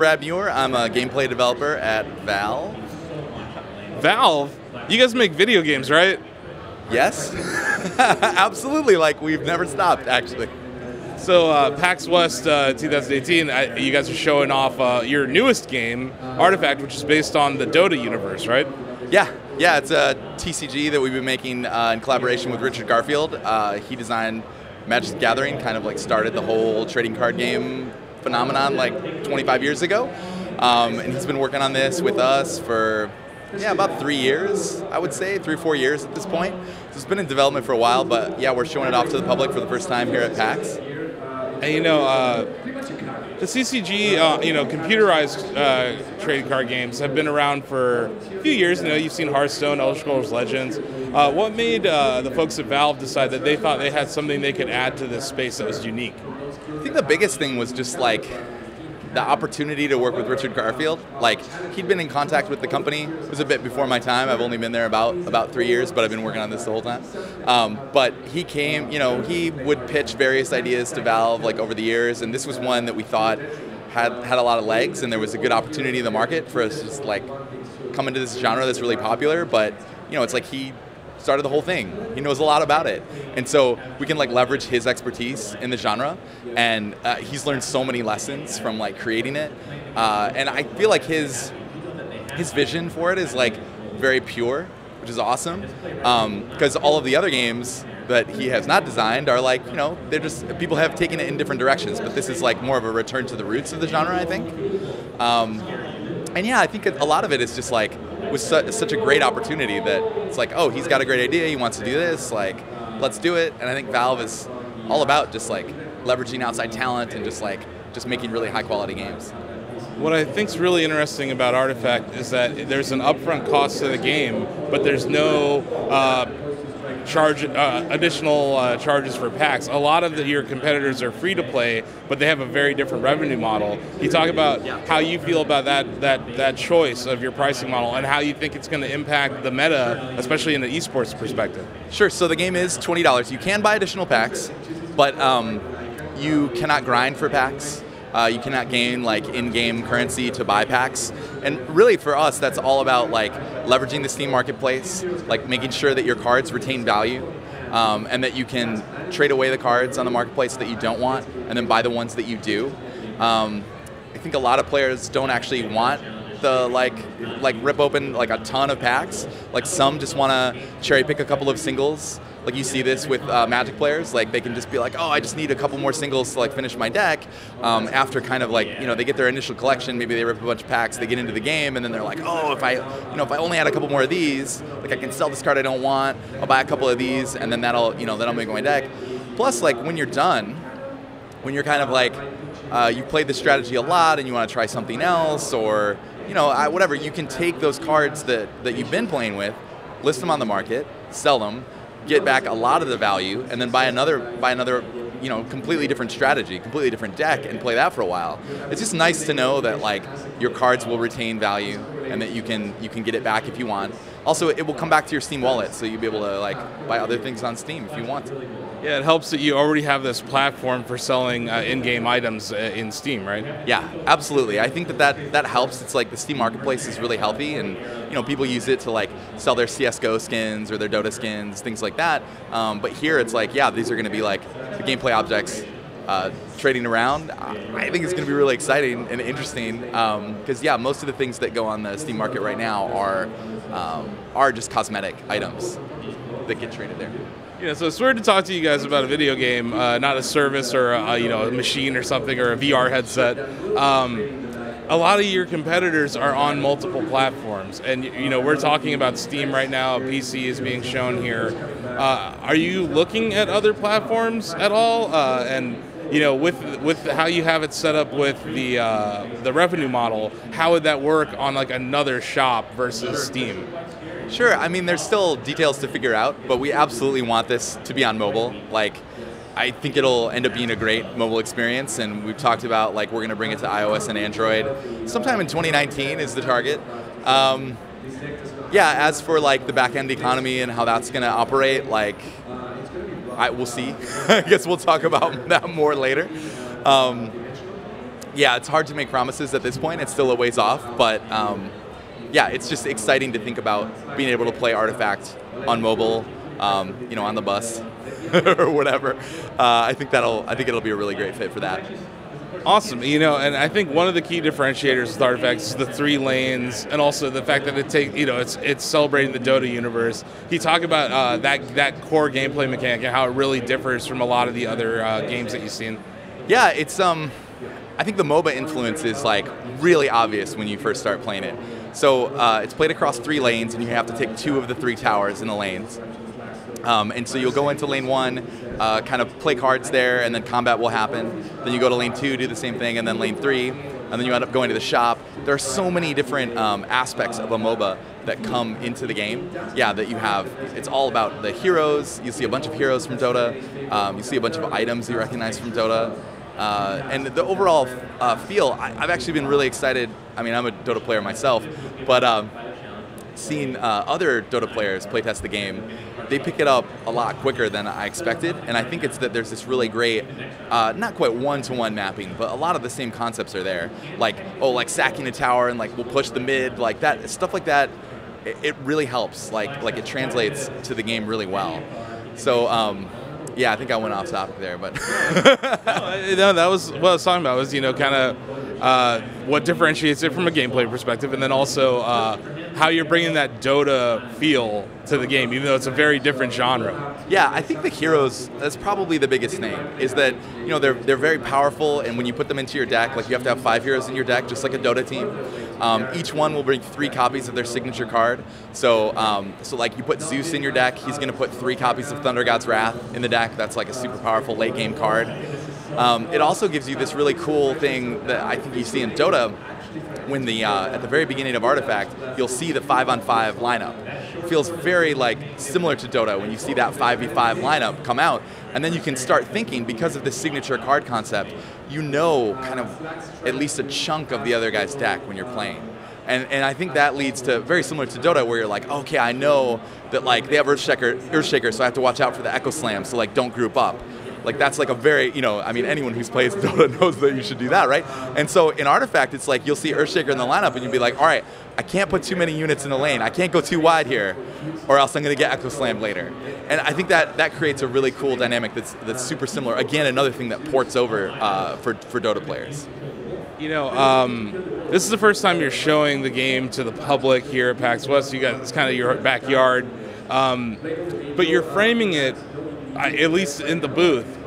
Brad Muir. I'm a gameplay developer at Valve. Valve? You guys make video games, right? Yes, absolutely. Like, we've never stopped, actually. So PAX West 2018, you guys are showing off your newest game, Artifact, which is based on the Dota universe, right? Yeah, it's a TCG that we've been making in collaboration with Richard Garfield. He designed Magic the Gathering, kind of like started the whole trading card game phenomenon like 25 years ago. And he's been working on this with us for about 3 years, I would say, 3 or 4 years at this point. So it's been in development for a while, but yeah, we're showing it off to the public for the first time here at PAX. And the CCG, computerized trading card games have been around for a few years. You've seen Hearthstone, Elder Scrolls Legends. What made the folks at Valve decide that they thought they had something they could add to this space that was unique? I think the biggest thing was just like the opportunity to work with Richard Garfield. Like, he'd been in contact with the company. It was a bit before my time. I've only been there about 3 years, but I've been working on this the whole time. But he came, he would pitch various ideas to Valve like over the years, and this was one that we thought had a lot of legs, and there was a good opportunity in the market for us to just like come into this genre that's really popular. But it's like he started the whole thing. He knows a lot about it. And so we can like leverage his expertise in the genre, and he's learned so many lessons from like creating it. And I feel like his vision for it is like very pure, which is awesome. Because all of the other games that he has not designed are like, they're just, people have taken it in different directions, but this is like more of a return to the roots of the genre, I think. And yeah, I think a lot of it is just like, was such a great opportunity that it's like, oh, he's got a great idea, he wants to do this, like, let's do it. And I think Valve is all about just like leveraging outside talent and just making really high quality games. What I think's really interesting about Artifact is that there's an upfront cost to the game, but there's no additional charges for packs. A lot of your competitors are free to play, but they have a very different revenue model. Can you talk about how you feel about that choice of your pricing model and how you think it's going to impact the meta, especially in the eSports perspective? Sure. So the game is $20. You can buy additional packs, but you cannot grind for packs. You cannot gain like in-game currency to buy packs. And really for us, that's all about like leveraging the Steam marketplace, like making sure that your cards retain value, and that you can trade away the cards on the marketplace that you don't want and then buy the ones that you do. I think a lot of players don't actually want the like rip open like a ton of packs. Like, some just want to cherry pick a couple of singles. Like, you see this with Magic players, like they can just be like, oh, I just need a couple more singles to like finish my deck. After kind of like, they get their initial collection, maybe they rip a bunch of packs, they get into the game, and then they're like, oh, if I only had a couple more of these, like I can sell this card I don't want, I'll buy a couple of these, and then that'll make my deck. Plus, like, when you're done, when you're kind of like, you've played this strategy a lot and you want to try something else, or whatever, you can take those cards that you've been playing with, list them on the market, sell them, get back a lot of the value, and then buy another completely different strategy, completely different deck, and play that for a while. It's just nice to know that like your cards will retain value and that you can get it back if you want. Also, it will come back to your Steam wallet, so you'll be able to like buy other things on Steam if you want. Yeah, it helps that you already have this platform for selling in-game items in Steam, right? Yeah, absolutely. I think that helps. It's like the Steam marketplace is really healthy, and people use it to like sell their CS:GO skins or their Dota skins, things like that. But here it's like, yeah, these are going to be like the gameplay objects trading around. I think it's going to be really exciting and interesting because most of the things that go on the Steam market right now are just cosmetic items that get traded there. So it's weird to talk to you guys about a video game, not a service or a machine or something or a VR headset. A lot of your competitors are on multiple platforms, and we're talking about Steam right now. PC is being shown here. Are you looking at other platforms at all? And with how you have it set up with the revenue model, how would that work on like another shop versus Steam? Sure. I mean, there's still details to figure out, but we absolutely want this to be on mobile. Like, I think it'll end up being a great mobile experience, and we've talked about like we're going to bring it to iOS and Android sometime in 2019 is the target. As for like the back-end economy and how that's going to operate, like we'll see. I guess we'll talk about that more later. Yeah, it's hard to make promises at this point. It's still a ways off, but yeah, it's just exciting to think about being able to play Artifact on mobile, you know, on the bus or whatever. I think it'll be a really great fit for that. Awesome, you know, and I think one of the key differentiators with Artifacts is the 3 lanes, and also the fact that it's celebrating the Dota universe. Can you talk about that core gameplay mechanic and how it really differs from a lot of the other games that you've seen? Yeah, it's I think the MOBA influence is like really obvious when you first start playing it. So it's played across 3 lanes, and you have to take 2 of the 3 towers in the lanes. And so you'll go into lane 1, kind of play cards there, and then combat will happen. Then you go to lane 2, do the same thing, and then lane 3, and then you end up going to the shop. There are so many different aspects of a MOBA that come into the game. Yeah, that you have. It's all about the heroes. You see a bunch of heroes from Dota. You see a bunch of items you recognize from Dota. And the overall feel, I've actually been really excited. I mean, I'm a Dota player myself, but seeing other Dota players playtest the game, they pick it up a lot quicker than I expected, and I think it's that there's this really great, not quite one-to-one mapping, but a lot of the same concepts are there. Like, like sacking a tower and like we'll push the mid, like that, stuff like that, it really helps. Like it translates to the game really well. So, yeah, I think I went off topic there, but no, that was what I was talking about. Was, you know, kind of what differentiates it from a gameplay perspective, and then also how you're bringing that Dota feel to the game, even though it's a very different genre. Yeah, I think the heroes, that's probably the biggest thing, is that, you know, they're very powerful, and when you put them into your deck, like you have to have 5 heroes in your deck, just like a Dota team. Each one will bring 3 copies of their signature card. So, like you put Zeus in your deck, he's going to put 3 copies of Thunder God's Wrath in the deck. That's like a super powerful late game card. It also gives you this really cool thing that I think you see in Dota. When at the very beginning of Artifact, you'll see the 5-on-5 lineup. It feels very like similar to Dota when you see that 5v5 lineup come out, and then you can start thinking, because of this signature card concept, you know kind of at least a chunk of the other guy's deck when you're playing. And I think that leads to very similar to Dota, where you're like, okay, I know that like they have Earthshaker, so I have to watch out for the Echo Slam, so like don't group up. Like that's like a very, you know, I mean, anyone who's plays Dota knows that you should do that, right? And so in Artifact, it's like you'll see Earthshaker in the lineup, and you'll be like, all right, I can't put too many units in the lane. I can't go too wide here, or else I'm going to get Echo Slammed later. And I think that creates a really cool dynamic that's super similar. Again, another thing that ports over for Dota players. You know, this is the first time you're showing the game to the public here at PAX West. You got, it's kind of your backyard, but you're framing it, at least in the booth,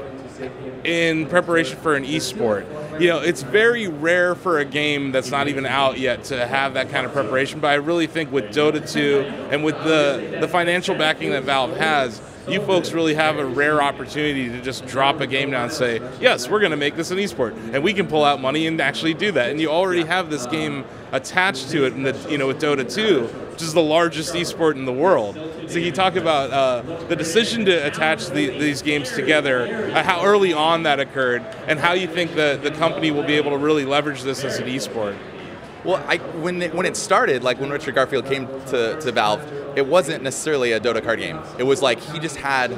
in preparation for an esport. You know, it's very rare for a game that's not even out yet to have that kind of preparation, but I really think with Dota 2 and with the financial backing that Valve has, you folks really have a rare opportunity to just drop a game down and say, yes, we're going to make this an esport, and we can pull out money and actually do that. And you already have this game attached to it, in the, you know, with Dota 2, which is the largest esport in the world. So you talk about the decision to attach these games together, how early on that occurred, and how you think the company will be able to really leverage this as an esport. Well, when it started, like when Richard Garfield came to Valve, it wasn't necessarily a Dota card game. It was like he just had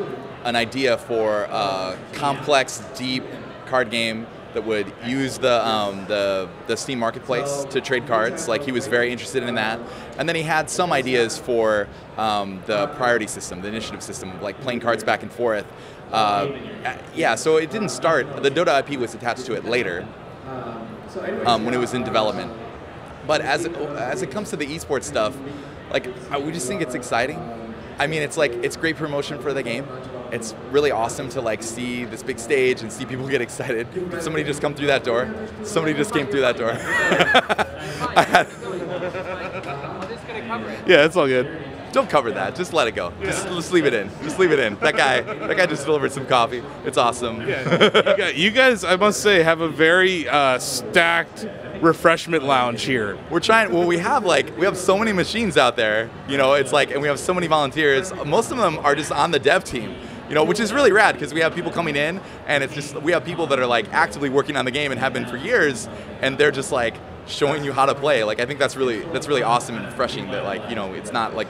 an idea for a complex, deep card game that would use the Steam Marketplace to trade cards. Like he was very interested in that. And then he had some ideas for the priority system, the initiative system, like playing cards back and forth. Yeah, so it didn't start, the Dota IP was attached to it later when it was in development. But as it comes to the esports stuff, like we just think it's exciting. I mean, it's like, it's great promotion for the game. It's really awesome to like see this big stage and see people get excited. Did somebody just come through that door? Somebody just came through that door. Yeah, it's all good. Don't cover that. Just let it go. Just leave it in. Just leave it in. That guy just delivered some coffee. It's awesome. Yeah, you guys, I must say, have a very stacked refreshment lounge here. We're trying. Well, we have so many machines out there. You know, it's like, and we have so many volunteers. Most of them are just on the dev team. You know, which is really rad because we have people coming in, and it's just, we have people that are like actively working on the game and have been for years, and they're just like showing you how to play. Like I think that's really awesome and refreshing that like it's not like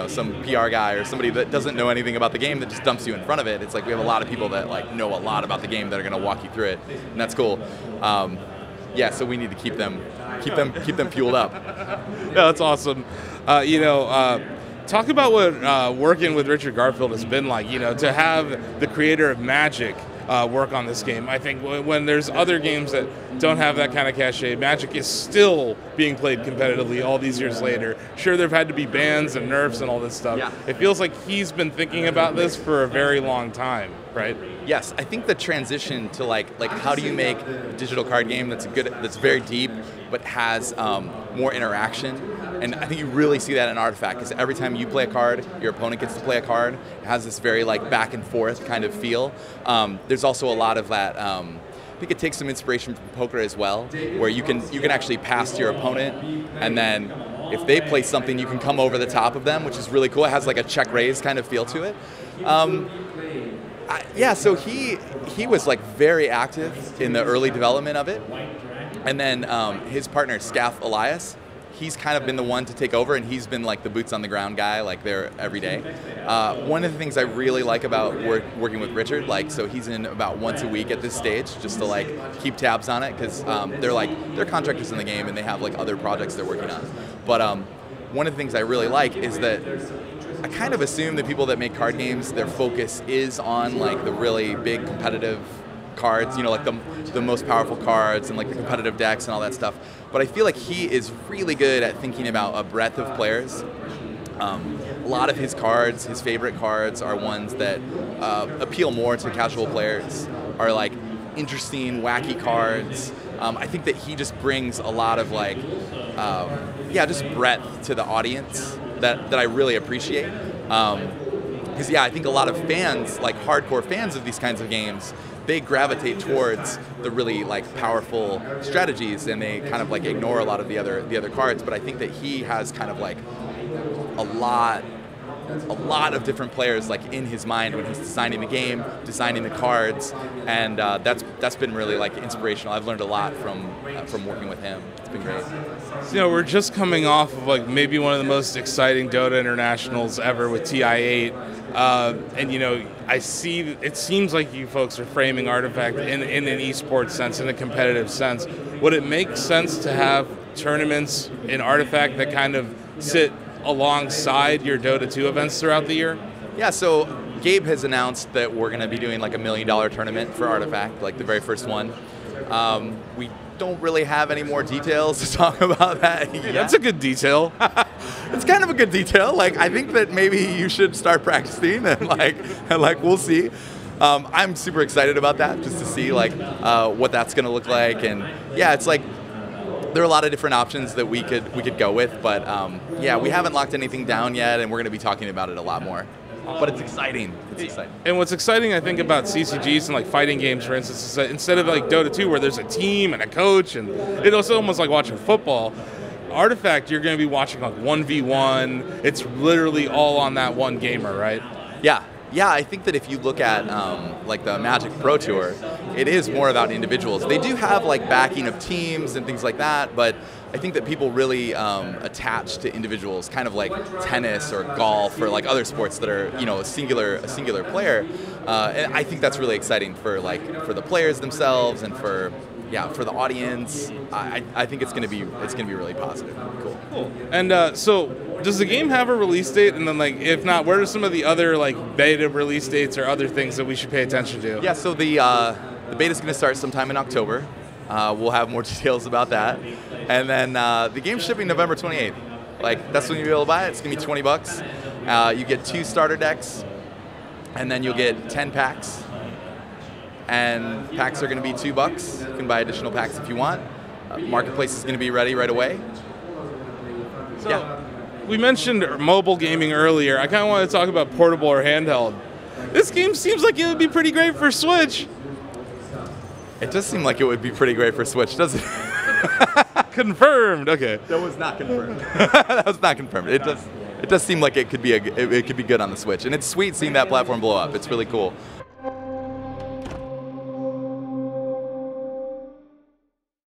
some PR guy or somebody that doesn't know anything about the game that just dumps you in front of it. It's like we have a lot of people that like know a lot about the game that are going to walk you through it, and that's cool. Yeah, so we need to keep them fueled up. Yeah, that's awesome. Talk about what working with Richard Garfield has been like. To have the creator of Magic work on this game. I think when there's other games that don't have that kind of cachet, Magic is still being played competitively all these years later. Sure, there've had to be bans and nerfs and all this stuff. Yeah. It feels like he's been thinking about this for a very long time, right? Yes, I think the transition to like how do you make a digital card game that's very deep, but has more interaction. And I think you really see that in Artifact, because every time you play a card, your opponent gets to play a card. It has this very like back and forth kind of feel. There's also a lot of that. I think it takes some inspiration from poker as well, where you can actually pass to your opponent, and then if they play something, you can come over the top of them, which is really cool. It has like a check raise kind of feel to it. So he was like very active in the early development of it, and then his partner Scaff Elias, he's kind of been the one to take over, and he's been like the boots on the ground guy, like there every day. One of the things I really like about working with Richard, so he's in about once a week at this stage, just to like keep tabs on it, because they're contractors in the game and they have like other projects they're working on. But one of the things I really like is that I kind of assume that people that make card games, their focus is on like the really big competitive cards, like the most powerful cards and like the competitive decks and all that stuff. But I feel like he is really good at thinking about a breadth of players. A lot of his cards, his favorite cards, are ones that appeal more to casual players, are like interesting, wacky cards. I think that he just brings a lot of like, just breadth to the audience that I really appreciate. Because I think a lot of fans, like hardcore fans of these kinds of games, they gravitate towards the really like powerful strategies, and they kind of like ignore a lot of the other cards. But I think that he has kind of like a lot of different players like in his mind when he's designing the game, designing the cards, and that's been really like inspirational. I've learned a lot from working with him. It's been great. So, we're just coming off of like maybe one of the most exciting Dota internationals ever with TI8, and I see it seems like you folks are framing Artifact in an eSports sense, in a competitive sense. Would it make sense to have tournaments in Artifact that kind of sit alongside your Dota 2 events throughout the year? Yeah, so Gabe has announced that we're going to be doing like $1 million tournament for Artifact, like the very first one. We don't really have any more details to talk about that yet. That's a good detail. It's kind of a good detail. Like, I think that maybe you should start practicing, and we'll see. I'm super excited about that, just to see like what that's going to look like. And yeah, it's like there are a lot of different options that we could go with, but we haven't locked anything down yet, and we're going to be talking about it a lot more. But it's exciting. It's exciting. And what's exciting, I think, about CCGs and like fighting games, for instance, is that instead of like Dota 2, where there's a team and a coach, and it's almost like watching football, Artifact, you're going to be watching like 1v1. It's literally all on that one gamer, right? Yeah. Yeah, I think that if you look at like the Magic Pro Tour, it is more about individuals. They do have like backing of teams and things like that, but I think that people really attach to individuals, kind of like tennis or golf or like other sports that are a singular player. And I think that's really exciting for the players themselves and for the audience. I think it's going to be really positive. Cool. And so, does the game have a release date? And then, like, if not, where are some of the other like beta release dates or other things that we should pay attention to? Yeah. So the beta is going to start sometime in October. We'll have more details about that. And then the game's shipping November 28th. Like, that's when you'll be able to buy it. It's going to be $20. You get 2 starter decks, and then you'll get 10 packs. And packs are going to be $2. You can buy additional packs if you want. Marketplace is going to be ready right away. So, we mentioned mobile gaming earlier. I kind of want to talk about portable or handheld. This game seems like it would be pretty great for Switch. It does seem like it would be pretty great for Switch, doesn't it? Confirmed. Okay. That was not confirmed. That was not confirmed. It does seem like it could be good on the Switch, and it's sweet seeing that platform blow up. It's really cool.